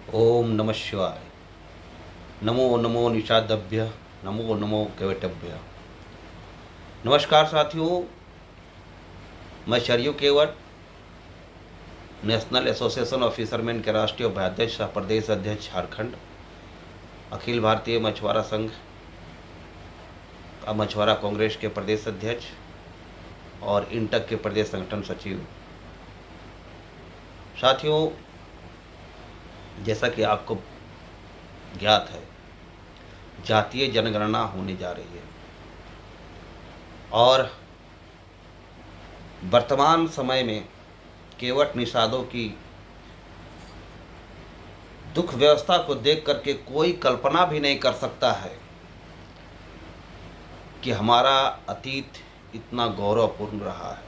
ओम नमः शिवाय। नमो नमो निषादभ्य। नमो नमो केवटभ्य। नमस्कार साथियों, मैं शरयू केवट, नेशनल एसोसिएशन ऑफ फिशरमैन के राष्ट्रीय उपाध्यक्ष सह प्रदेश अध्यक्ष झारखंड, अखिल भारतीय मछुआरा संघ मछुआरा कांग्रेस के प्रदेश अध्यक्ष और इंटक के प्रदेश संगठन सचिव। साथियों, जैसा कि आपको ज्ञात है, जातीय जनगणना होने जा रही है और वर्तमान समय में केवट निषादों की दुख व्यवस्था को देख करके कोई कल्पना भी नहीं कर सकता है कि हमारा अतीत इतना गौरवपूर्ण रहा है।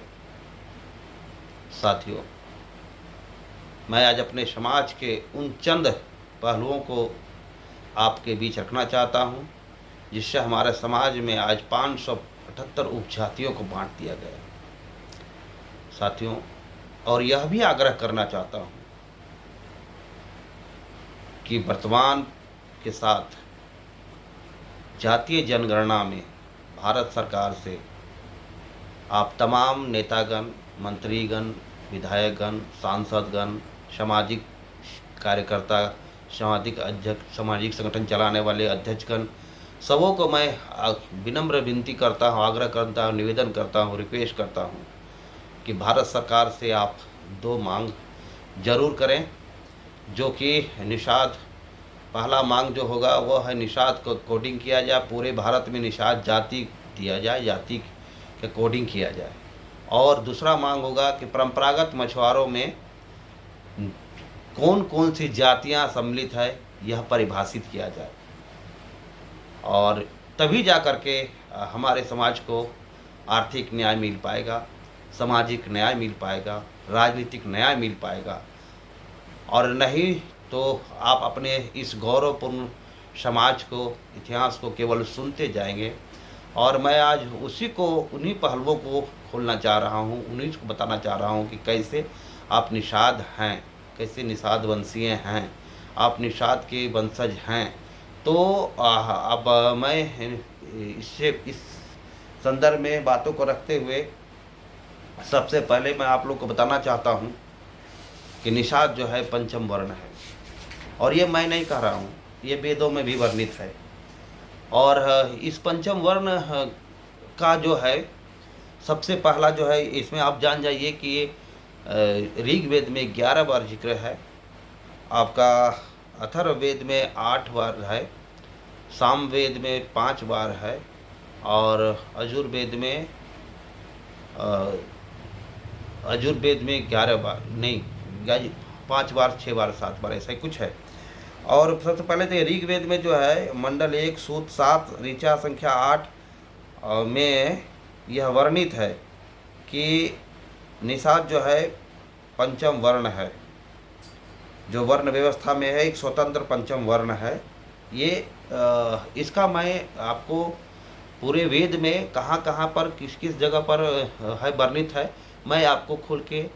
साथियों, मैं आज अपने समाज के उन चंद पहलुओं को आपके बीच रखना चाहता हूं, जिससे हमारे समाज में आज 578 उपजातियों को बांट दिया गया। साथियों, और यह भी आग्रह करना चाहता हूं कि वर्तमान के साथ जातीय जनगणना में भारत सरकार से आप तमाम नेतागण, मंत्रीगण, विधायकगण, सांसदगण, सामाजिक कार्यकर्ता, सामाजिक अध्यक्ष, सामाजिक संगठन चलाने वाले अध्यक्षगण, सबों को मैं विनम्र विनती करता हूँ, आग्रह करता हूँ, निवेदन करता हूँ, रिक्वेस्ट करता हूँ कि भारत सरकार से आप दो मांग जरूर करें, जो कि निषाद, पहला मांग जो होगा वह है निषाद को कोडिंग किया जाए, पूरे भारत में निषाद जाति दिया जाए, जाति के कोडिंग किया जाए। और दूसरा मांग होगा कि परंपरागत मछुआरों में कौन कौन सी जातियां सम्मिलित है यह परिभाषित किया जाए, और तभी जा कर के हमारे समाज को आर्थिक न्याय मिल पाएगा, सामाजिक न्याय मिल पाएगा, राजनीतिक न्याय मिल पाएगा। और नहीं तो आप अपने इस गौरवपूर्ण समाज को, इतिहास को केवल सुनते जाएंगे। और मैं आज उन्हीं पहलुओं को खोलना चाह रहा हूँ, उन्हीं को बताना चाह रहा हूँ कि कैसे आप निषाद हैं, कैसे निषाद वंशीय हैं, आप निषाद के वंशज हैं। तो अब मैं इस संदर्भ में बातों को रखते हुए सबसे पहले मैं आप लोग को बताना चाहता हूँ कि निषाद जो है पंचम वर्ण है, और ये मैं नहीं कह रहा हूँ, ये वेदों में भी वर्णित है। और इस पंचम वर्ण का जो है सबसे पहला जो है, इसमें आप जान जाइए कि ये ऋग्वेद में 11 बार जिक्र है, आपका अथर्ववेद में 8 बार है, सामवेद में 5 बार है, और अजुर्वेद में 11 बार नहीं, 5 बार, 6 बार, 7 बार, ऐसा ही कुछ है। और सबसे पहले तो ऋग्वेद में जो है मंडल 1 सूत 7 ऋचा संख्या 8 में यह वर्णित है कि निषाद जो है पंचम वर्ण है, जो वर्ण व्यवस्था में है, एक स्वतंत्र पंचम वर्ण है। ये इसका मैं आपको पूरे वेद में कहाँ कहाँ पर किस किस जगह पर है वर्णित है, मैं आपको खोल के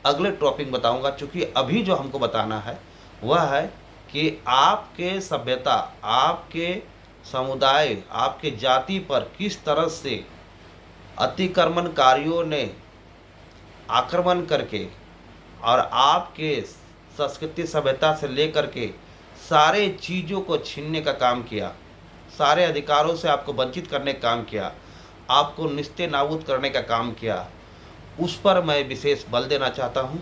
अगले टॉपिक बताऊंगा। चूँकि अभी जो हमको बताना है वह है कि आपके सभ्यता, आपके समुदाय, आपके जाति पर किस तरह से अतिक्रमणकारियों ने आक्रमण करके और आपके संस्कृति सभ्यता से लेकर के सारे चीज़ों को छीनने का काम किया, सारे अधिकारों से आपको वंचित करने का काम किया, आपको निस्ते नाबूद करने का काम किया, उस पर मैं विशेष बल देना चाहता हूं।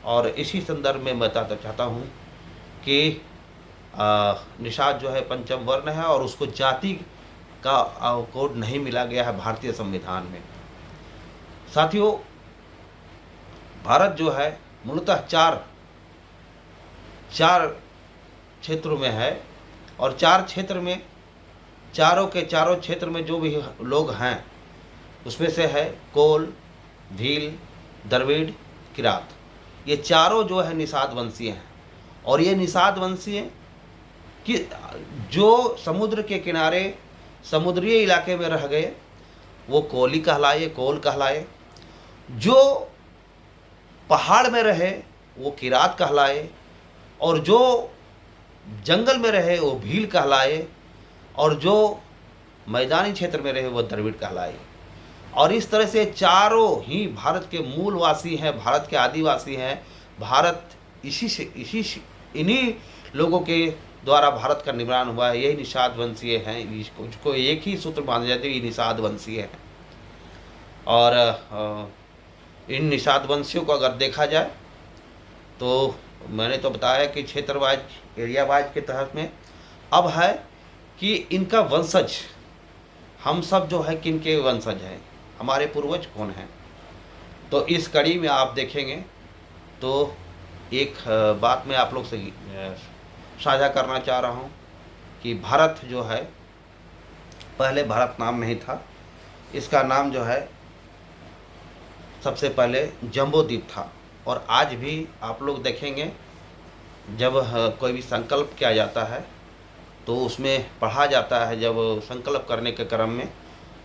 और इसी संदर्भ में बताना चाहता हूं कि निषाद जो है पंचम वर्ण है और उसको जाति का कोड नहीं मिला गया है भारतीय संविधान में। साथियों, भारत जो है मूलतः चार क्षेत्रों में है, और चारों क्षेत्र में जो भी लोग हैं उसमें से है कोल, भील, द्रविड़, किरात। ये चारों जो है निषाद वंशीय हैं। और ये निषाद वंशीय कि जो समुद्र के किनारे समुद्रीय इलाके में रह गए वो कोल कहलाए, जो पहाड़ में रहे वो किरात कहलाए, और जो जंगल में रहे वो भील कहलाए, और जो मैदानी क्षेत्र में रहे वो द्रविड़ कहलाए। और इस तरह से चारों ही भारत के मूलवासी हैं, भारत के आदिवासी हैं। भारत इन्हीं लोगों के द्वारा भारत का निर्माण हुआ है। यही निषाद वंशीय हैं, इसको एक ही सूत्र माने जाते हैं, ये निषाद वंशीय हैं। और इन निषाद वंशियों को अगर देखा जाए तो मैंने तो बताया कि क्षेत्र वाइज, एरिया वाइज के तहत में अब है कि इनका वंशज, हम सब जो है किनके वंशज हैं, हमारे पूर्वज कौन हैं। तो इस कड़ी में आप देखेंगे तो एक बात मैं आप लोग से साझा करना चाह रहा हूँ कि भारत जो है, पहले भारत नाम नहीं था, इसका नाम जो है सबसे पहले जम्बूद्वीप था। और आज भी आप लोग देखेंगे जब कोई भी संकल्प किया जाता है तो उसमें पढ़ा जाता है, जब संकल्प करने के क्रम में,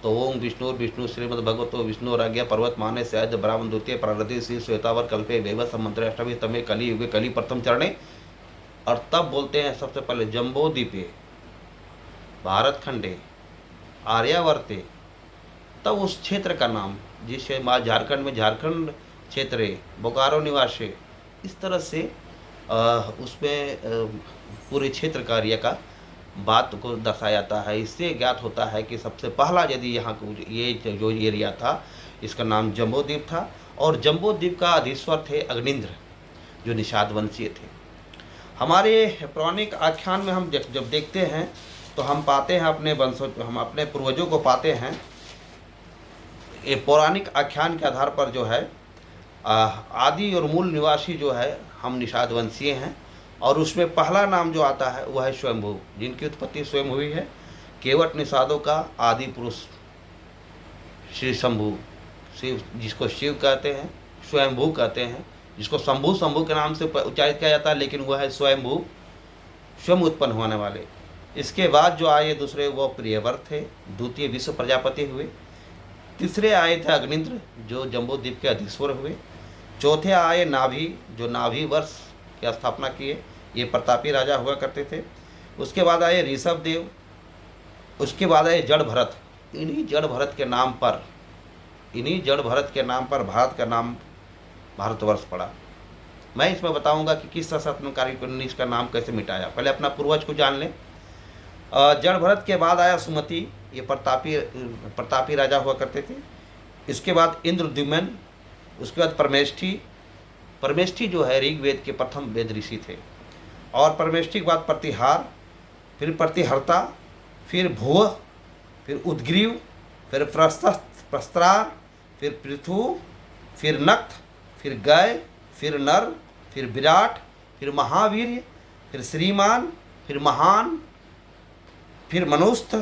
तो ओम विष्णु विष्णु श्रीमद् भगवतो विष्णु राज्ञ पर्वत माने सैद ब्राह्मण द्वितीय प्रारति श्री श्वेतावर कल्पे वैव संमंत्र अष्टमी तमे कली युगे कली प्रथम चरणे। और तब बोलते हैं सबसे पहले जम्बूद्वीपे भारत खंडे आर्यावर्ते, तब उस क्षेत्र का नाम, जिसे माँ झारखंड में झारखंड क्षेत्र बोकारो निवासी, इस तरह से उसमें पूरे क्षेत्र का एरिया का बात को दर्शाया जाता है। इससे ज्ञात होता है कि सबसे पहला यदि यहाँ को ये जो एरिया था इसका नाम जम्बूद्वीप था। और जम्बूद्वीप का अधीश्वर थे अग्निंद्र, जो निषाद वंशीय थे। हमारे पौराणिक आख्यान में हम जब देखते हैं तो हम पाते हैं अपने वंशों, हम अपने पूर्वजों को पाते हैं। ये पौराणिक आख्यान के आधार पर जो है आदि और मूल निवासी जो है हम निषाद वंशीय हैं। और उसमें पहला नाम जो आता है वह है स्वयंभू, जिनकी उत्पत्ति स्वयं हुई है। केवट निषादों का आदि पुरुष श्री शंभू, शिव जिसको शिव कहते हैं, स्वयंभू कहते हैं, जिसको शंभू शंभू के नाम से उच्चारित किया जाता है, लेकिन वह है स्वयंभू, स्वयं उत्पन्न होने वाले। इसके बाद जो आए दूसरे वो प्रियव्रत थे, द्वितीय विश्व प्रजापति हुए। तीसरे आए थे अग्निंद्र, जो जम्बूद्वीप के अधीश्वर हुए। चौथे आए नाभि, जो नाभि वर्ष की स्थापना किए, ये प्रतापी राजा हुआ करते थे। उसके बाद आए ऋषभ देव, उसके बाद आए जड़ भरत। इन्हीं जड़ भरत के नाम पर भारत का नाम भारतवर्ष पड़ा। मैं इसमें बताऊंगा कि किस शासनकारी ने इसका नाम कैसे मिटाया। पहले अपना पूर्वज को जान लें। जड़ भरत के बाद आया सुमति, ये प्रतापी राजा हुआ करते थे। इसके बाद इंद्रद्युम्न, उसके बाद परमेष्ठी जो है ऋग्वेद के प्रथम वेद ऋषि थे। और परमेष्ठी के बाद प्रतिहार, फिर प्रतिहर्ता, फिर भुव, फिर उद्ग्रीव, फिर प्रस्त्रार, फिर पृथु, फिर नक्त, फिर गय, फिर नर, फिर विराट, फिर महावीर, फिर श्रीमान, फिर महान, फिर मनुस्थ,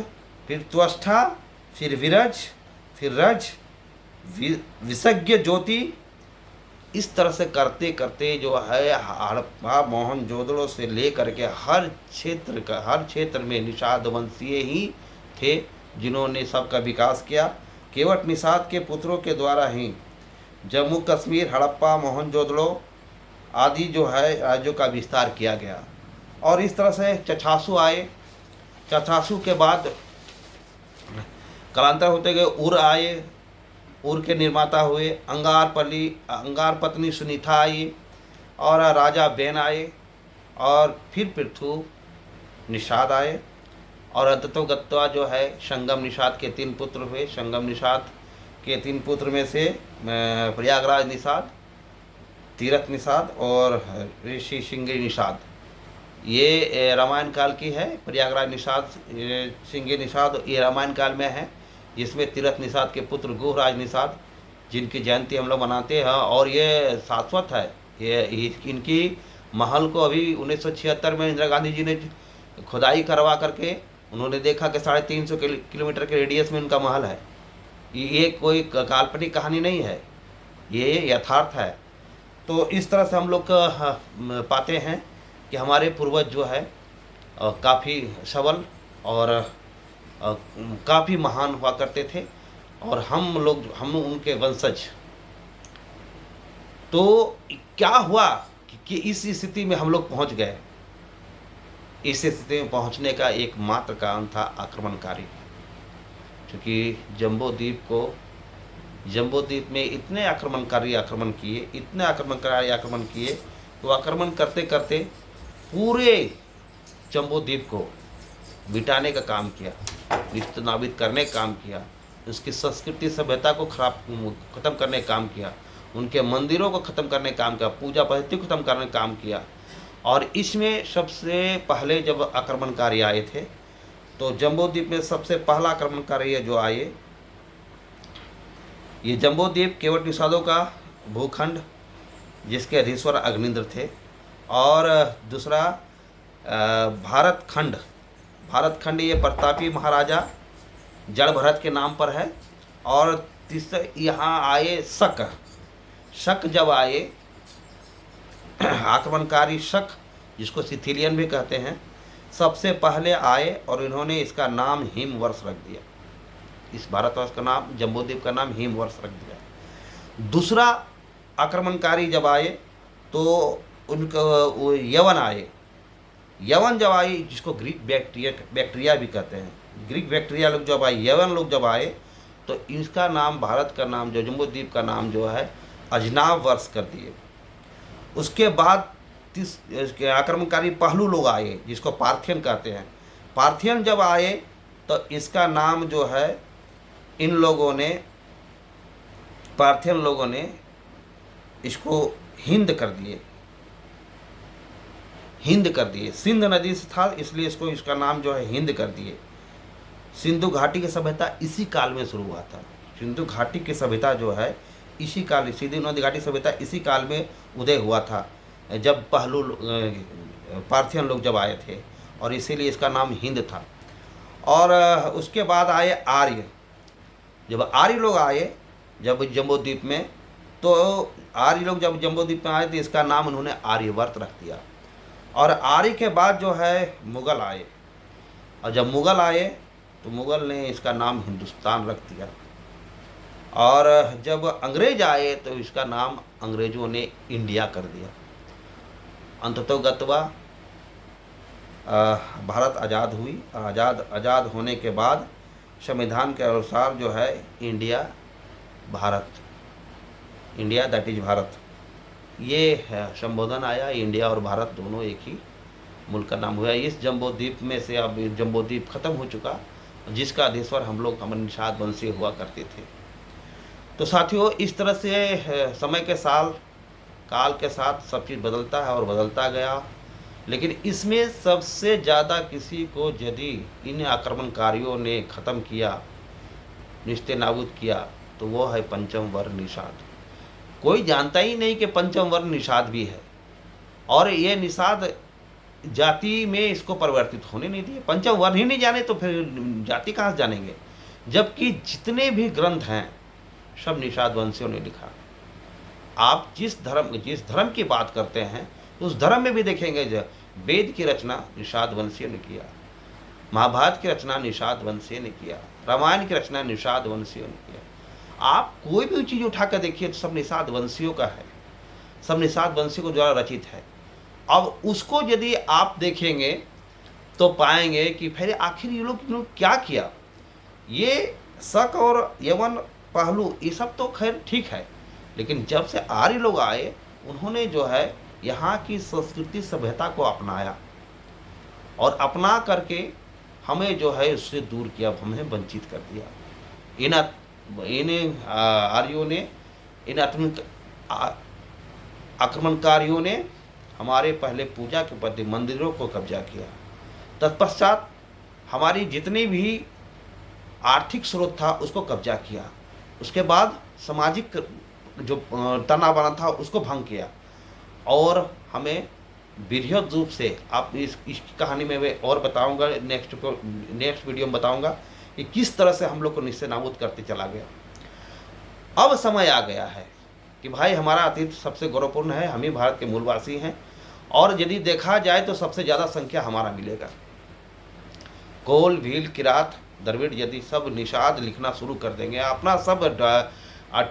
फिर त्वष्टा, फिर विरज, फिर रज, विसज्ञ ज्योति। इस तरह से करते करते जो है हड़प्पा मोहनजोदड़ो से लेकर के हर क्षेत्र में निषाद वंशीय ही थे, जिन्होंने सबका विकास किया। केवट निषाद के पुत्रों के द्वारा ही जम्मू कश्मीर, हड़प्पा, मोहनजोदड़ो आदि जो है राज्यों का विस्तार किया गया। और इस तरह से चछासू आए। चछासू के बाद कालांतर होते गए उर आए, उर के निर्माता हुए अंगारपत्नी सुनीता आई, और राजा बेन आए, और फिर पृथु निषाद आए। और अंततोगत्वा जो है संगम निषाद के 3 पुत्र हुए। संगम निषाद के 3 पुत्र में से प्रयागराज निषाद, तीरथ निषाद और ऋषि सिंगी निषाद, ये रामायण काल की है। प्रयागराज निषाद, सिंगी निषाद ये रामायण काल में है। जिसमें तीरथ निषाद के पुत्र गुहराज निषाद, जिनकी जयंती हम लोग मनाते हैं। और ये शाश्वत है। ये इनकी महल को अभी 1976 में इंदिरा गांधी जी ने खुदाई करवा करके उन्होंने देखा कि 350 किलोमीटर के रेडियस में उनका महल है। ये कोई काल्पनिक कहानी नहीं है, ये यथार्थ है। तो इस तरह से हम लोग पाते हैं कि हमारे पूर्वज जो है काफ़ी सबल और काफ़ी महान हुआ करते थे, और हम उनके वंशज। तो क्या हुआ कि इस स्थिति में हम लोग पहुंच गए। इस स्थिति में पहुंचने का एकमात्र कारण था आक्रमणकारी। क्योंकि जम्बो द्वीप में इतने आक्रमणकारी आक्रमण किए तो आक्रमण करते करते पूरे जम्बो द्वीप को मिटाने का काम किया, निस्तनाबूद करने का काम किया, उसकी संस्कृति सभ्यता को ख़त्म करने का काम किया, उनके मंदिरों को ख़त्म करने का काम किया, पूजा पद्धति को ख़त्म करने का काम किया। और इसमें सबसे पहले जब आक्रमणकारी आए थे तो जम्बो द्वीप में सबसे पहला आक्रमणकारी जो आए, ये जम्बो द्वीप केवट निषादों का भूखंड जिसके अधीश्वर अग्निंद्र थे, और दूसरा भारत खंड ये प्रतापी महाराजा जड़ भरत के नाम पर है। और तीसरा यहाँ आए शक जब आए आक्रमणकारी शक, जिसको सिथिलियन भी कहते हैं, सबसे पहले आए और इन्होंने इसका नाम हिमवर्ष रख दिया। इस भारतवर्ष का नाम, जम्बूद्वीप का नाम हिमवर्ष रख दिया। दूसरा आक्रमणकारी जब आए तो उनका यवन जब आए, जिसको ग्रीक बैक्टीरिया भी कहते हैं, ग्रीक बैक्टीरिया लोग जब आए, यवन लोग जब आए तो इसका नाम, भारत का नाम जो जम्बूद्वीप का नाम जो है अजनाव वर्ष कर दिए। उसके बाद आक्रमणकारी पहलू लोग आए जिसको पार्थियन कहते हैं। पार्थियन जब आए तो इसका नाम जो है पार्थियन लोगों ने इसको हिंद कर दिए। सिंध नदी से था इसलिए इसका नाम जो है हिंद कर दिए। सिंधु घाटी की सभ्यता इसी काल में शुरू हुआ था। सिंधु घाटी की सभ्यता जो है इसी काल, सिंधु नदी घाटी सभ्यता इसी काल में उदय हुआ था जब पहलू पार्थियन लोग जब आए थे, और इसीलिए इसका नाम हिंद था। और उसके बाद आए आर्य। जब आर्य लोग आए जब जम्बूद्वीप में, तो आर्य लोग जब जम्बूद्वीप में आए तो इसका नाम उन्होंने आर्यवर्त रख दिया। और आर्य के बाद जो है मुग़ल आए, और जब मुग़ल आए तो मुग़ल ने इसका नाम हिंदुस्तान रख दिया। और जब अंग्रेज आए तो इसका नाम अंग्रेज़ों ने इंडिया कर दिया। अंततोगत्वा भारत आज़ाद हुई, और आज़ाद होने के बाद संविधान के अनुसार जो है इंडिया दैट इज भारत, ये संबोधन आया। इंडिया और भारत दोनों एक ही मुल्क का नाम हुआ। इस जम्बूद्वीप में से अब जम्बूद्वीप ख़त्म हो चुका, जिसका अधीश्वर हम लोग हमारे निषाद वंशी हुआ करते थे। तो साथियों, इस तरह से समय के काल के साथ सब चीज़ बदलता है और बदलता गया। लेकिन इसमें सबसे ज़्यादा किसी को यदि इन आक्रमणकारियों ने ख़त्म किया, निस्तेनाबूद किया, तो वो है पंचम वर्ण निषाद। कोई जानता ही नहीं कि पंचम वर्ण निषाद भी है, और ये निषाद जाति में इसको परिवर्तित होने नहीं दिए। पंचम वर्ण ही नहीं जाने तो फिर जाति कहाँ से जानेंगे, जबकि जितने भी ग्रंथ हैं सब निषाद वंशियों ने लिखा। आप जिस धर्म की बात करते हैं उस धर्म में भी देखेंगे, जब वेद की रचना निषाद वंशियों ने किया, महाभारत की रचना निषाद वंशियों ने किया, रामायण की रचना निषाद वंशियों ने किया। आप कोई भी चीज़ उठा कर देखिए तो सब निषाद वंशियों का है, सब निषाद वंशियों के द्वारा रचित है। अब उसको यदि आप देखेंगे तो पाएंगे कि फिर आखिर ये लोग क्या किया। ये शक और यवन पहलू ये सब तो खैर ठीक है, लेकिन जब से आर्य लोग आए उन्होंने जो है यहाँ की संस्कृति सभ्यता को अपनाया, और अपना करके हमें जो है उससे दूर किया, हमें वंचित कर दिया। इन आर्यों ने, इन आक्रमणकारियों ने हमारे पहले पूजा के प्रति मंदिरों को कब्जा किया। तत्पश्चात हमारी जितनी भी आर्थिक स्रोत था उसको कब्जा किया। उसके बाद सामाजिक जो तनाव बना था उसको भंग किया, और हमें बृहद रूप से, आप इसकी कहानी में मैं और बताऊंगा, नेक्स्ट वीडियो में बताऊंगा कि किस तरह से हम लोग को निस्तेनाबूद करते चला गया। अब समय आ गया है कि भाई हमारा अतीत सबसे गौरवपूर्ण है, हम ही भारत के मूलवासी हैं, और यदि देखा जाए तो सबसे ज़्यादा संख्या हमारा मिलेगा। कोल, भील, किरात, द्रविड़ यदि सब निषाद लिखना शुरू कर देंगे, अपना सब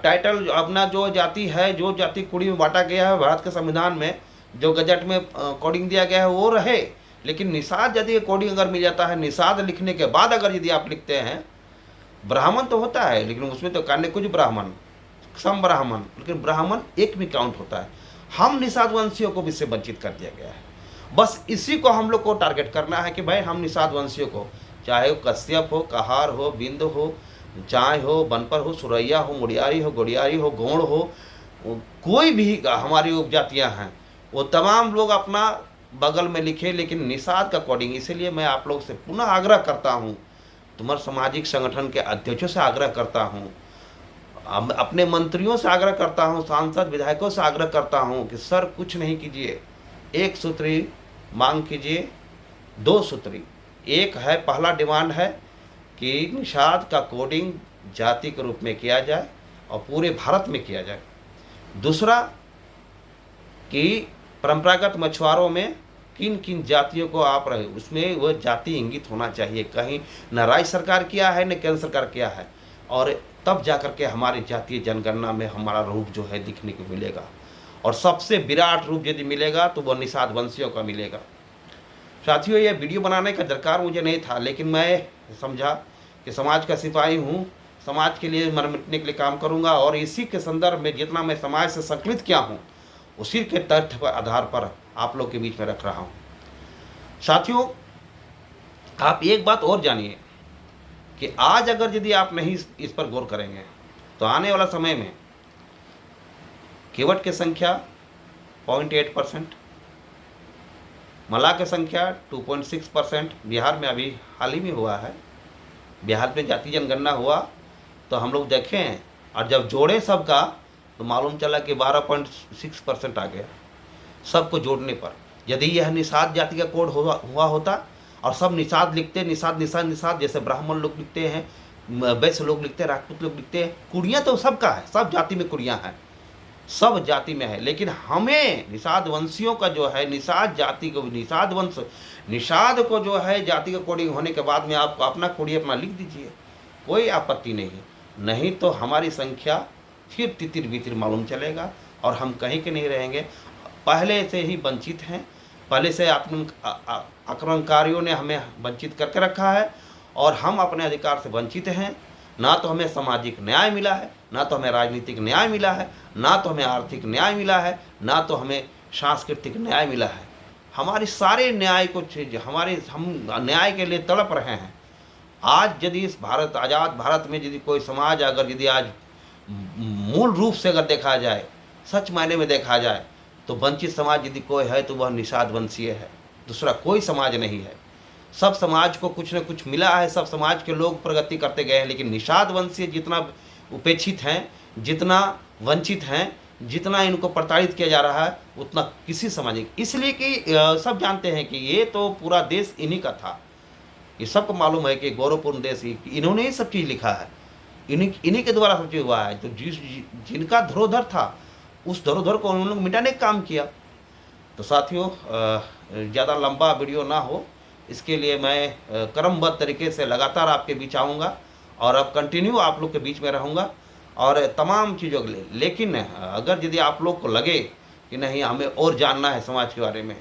टाइटल, अपना जो जाति है, जो जाति कुड़ी में बांटा गया है भारत के संविधान में, जो गजट में कोडिंग दिया गया है वो रहे, लेकिन निषाद यदि कोडिंग अगर मिल जाता है, निषाद लिखने के बाद अगर यदि आप लिखते हैं, ब्राह्मण तो होता है लेकिन उसमें तो कान्य कुछ ब्राह्मण, सम ब्राह्मण, लेकिन ब्राह्मण एक में काउंट होता है। हम निषाद वंशियों को भी इससे वंचित कर दिया गया है। बस इसी को हम लोग को टारगेट करना है कि भाई हम निषाद वंशियों को, चाहे वो कश्यप हो, कहार हो, बिंद हो, चाय हो, बनपर हो, सुरैया हो, मुड़ियारी हो, गोड़ियारी हो, गौड़ हो, कोई भी हमारी उपजातियाँ हैं, वो तमाम लोग अपना बगल में लिखे, लेकिन निषाद का कोडिंग। इसीलिए मैं आप लोग से पुनः आग्रह करता हूँ, तुम्हारे सामाजिक संगठन के अध्यक्षों से आग्रह करता हूँ, अपने मंत्रियों से आग्रह करता हूँ, सांसद विधायकों से आग्रह करता हूँ कि सर कुछ नहीं कीजिए, एक सूत्री मांग कीजिए, दो सूत्री। एक है, पहला डिमांड है कि निषाद का कोडिंग जाति के रूप में किया जाए और पूरे भारत में किया जाए। दूसरा कि परंपरागत मछुआरों में किन किन जातियों को आप रहे, उसमें वह जाति इंगित होना चाहिए। कहीं न राज्य सरकार किया है न केंद्र सरकार किया है, और तब जाकर के हमारी जातीय जनगणना में हमारा रूप जो है दिखने को मिलेगा। और सबसे विराट रूप यदि मिलेगा तो वह निषाद वंशियों का मिलेगा। साथियों, यह वीडियो बनाने का दरकार मुझे नहीं था, लेकिन मैं समझा कि समाज का सिपाही हूँ, समाज के लिए मर मिटने के लिए काम करूँगा, और इसी के संदर्भ में जितना मैं समाज से संकलित किया हूँ उसी के तथ्य पर आधार पर आप लोग के बीच में रख रहा हूँ। साथियों, आप एक बात और जानिए कि आज अगर यदि आप नहीं इस पर गौर करेंगे तो आने वाला समय में केवट की संख्या 0.8%, मला की संख्या 2.6%। बिहार में अभी हाल ही में हुआ है, बिहार में जाति जनगणना हुआ तो हम लोग देखें, और जब जोड़े सबका तो मालूम चला कि 12.6% आ गया सबको जोड़ने पर। यदि यह निषाद जाति का कोड हुआ होता और सब निषाद लिखते, निषाद निषाद निषाद, जैसे ब्राह्मण लोग लिखते हैं, वैश्य लोग लिखते हैं, राजपूत लोग लिखते हैं, कुड़ियाँ तो सबका है, सब जाति में कुड़ियाँ हैं, सब जाति में है। लेकिन हमें निषाद वंशियों का जो है, निषाद जाति को, निषाद वंश, निषाद को जो है जाति का कोडिंग होने के बाद में आप अपना कोडी अपना लिख दीजिए, कोई आपत्ति नहीं। नहीं तो हमारी संख्या फिर तितिर बितिर मालूम चलेगा और हम कहीं के नहीं रहेंगे। पहले से ही वंचित हैं, पहले से आक्रमणकारियों ने हमें वंचित करके रखा है और हम अपने अधिकार से वंचित हैं। ना तो हमें सामाजिक न्याय मिला है, ना तो हमें राजनीतिक न्याय मिला है, ना तो हमें आर्थिक न्याय मिला है, ना तो हमें सांस्कृतिक न्याय मिला है। हमारी सारे न्याय को हम न्याय के लिए तड़प रहे हैं। आज यदि इस भारत, आज़ाद भारत में यदि कोई समाज अगर यदि आज मूल रूप से अगर देखा जाए, सच मायने में देखा जाए, तो वंचित समाज यदि कोई है तो वह निषाद वंशीय है, दूसरा कोई समाज नहीं है। सब समाज को कुछ न कुछ मिला है, सब समाज के लोग प्रगति करते गए हैं, लेकिन निषाद वंशीय जितना उपेक्षित हैं, जितना वंचित हैं, जितना इनको प्रताड़ित किया जा रहा है, उतना किसी समाज, इसलिए कि सब जानते हैं कि ये तो पूरा देश इन्हीं का था। ये सबको मालूम है कि गौरवपूर्ण देश, इन्होंने ही सब चीज़ लिखा है, इन्हीं के द्वारा सब चीज़ हुआ है। तो जिनका धरोधर था उस धरोधर को उन्होंने मिटाने का काम किया। तो साथियों, ज़्यादा लंबा वीडियो ना हो इसके लिए मैं क्रमबद्ध तरीके से लगातार आपके बीच आऊँगा और अब कंटिन्यू आप लोग के बीच में रहूँगा और तमाम चीज़ों के लिए। लेकिन अगर यदि आप लोग को लगे कि नहीं हमें और जानना है समाज के बारे में,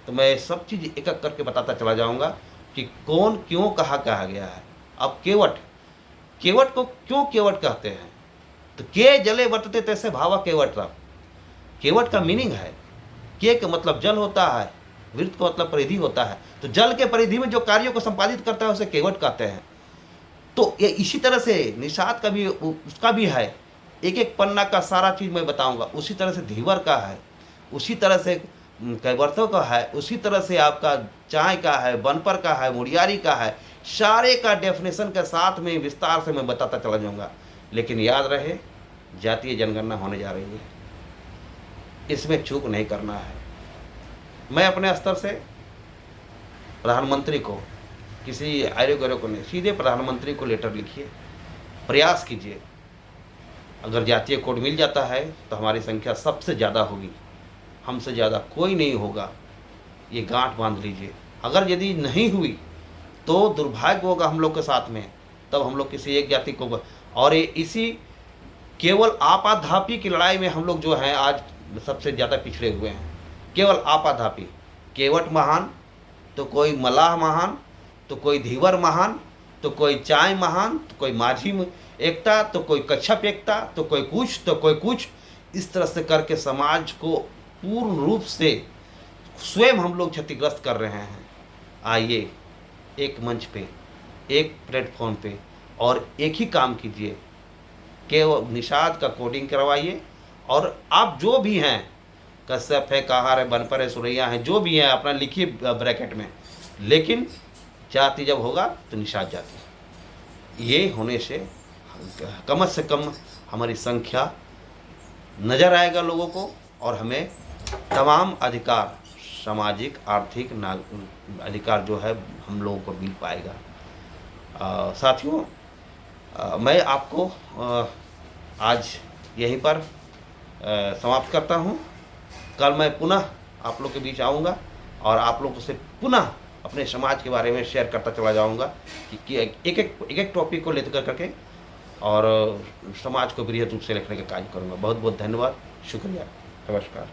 तो मैं सब चीज़ एक एक करके बताता चला जाऊँगा कि कौन क्यों कहा गया है। अब केवट को क्यों केवट कहते हैं, तो के जले वर्तते तैसे भावा केवट रहा। केवट का मीनिंग है, के का मतलब जल होता है, वृत्त का मतलब परिधि होता है, तो जल के परिधि में जो कार्यों को संपादित करता है उसे केवट कहते हैं। तो ये इसी तरह से निषाद का भी उसका भी है, एक एक पन्ना का सारा चीज़ मैं बताऊंगा। उसी तरह से धीवर का है, उसी तरह से कैवर्तों का है, उसी तरह से आपका चाय का है, बनपर का है, मुड़ियारी का है, सारे का डेफिनेशन के साथ में विस्तार से मैं बताता चला जाऊंगा। लेकिन याद रहे, जातीय जनगणना होने जा रही है, इसमें चूक नहीं करना है। मैं अपने स्तर से प्रधानमंत्री को, किसी आयोग को नहीं, सीधे प्रधानमंत्री को लेटर लिखिए, प्रयास कीजिए। अगर जातीय कोड मिल जाता है तो हमारी संख्या सबसे ज़्यादा होगी, हमसे ज़्यादा कोई नहीं होगा, ये गांठ बांध लीजिए। अगर यदि नहीं हुई तो दुर्भाग्य होगा हम लोग के साथ में, तब हम लोग किसी एक जाति को, और इसी केवल आपाधापी की लड़ाई में हम लोग जो हैं आज सबसे ज़्यादा पिछड़े हुए हैं। केवल आपाधापी, केवट महान, तो कोई मलाह महान, तो कोई धीवर महान, तो कोई चाय महान, तो कोई माझी एकता, तो कोई कच्छप एकता, तो कोई कुछ, तो कोई कुछ। इस तरह से करके समाज को पूर्ण रूप से स्वयं हम लोग क्षतिग्रस्त कर रहे हैं। आइए एक मंच पे, एक प्लेटफॉर्म पे और एक ही काम कीजिए कि वो निषाद का कोडिंग करवाइए। और आप जो भी हैं, कश्यप है, कहार है, बनपर है, सुरैया है, जो भी है अपना लिखिए ब्रैकेट में, लेकिन जाति जब होगा तो निषाद जाति। ये होने से कम हमारी संख्या नज़र आएगा लोगों को और हमें तमाम अधिकार, सामाजिक आर्थिक अधिकार जो है हम लोगों को मिल पाएगा। साथियों, मैं आपको आज यहीं पर समाप्त करता हूँ। कल मैं पुनः आप लोग के बीच आऊँगा और आप लोगों से पुनः अपने समाज के बारे में शेयर करता चला जाऊँगा कि एक टॉपिक को लेकर करके और समाज को बृहद रूप से लिखने का कार्य करूँगा। बहुत बहुत धन्यवाद, शुक्रिया, नमस्कार।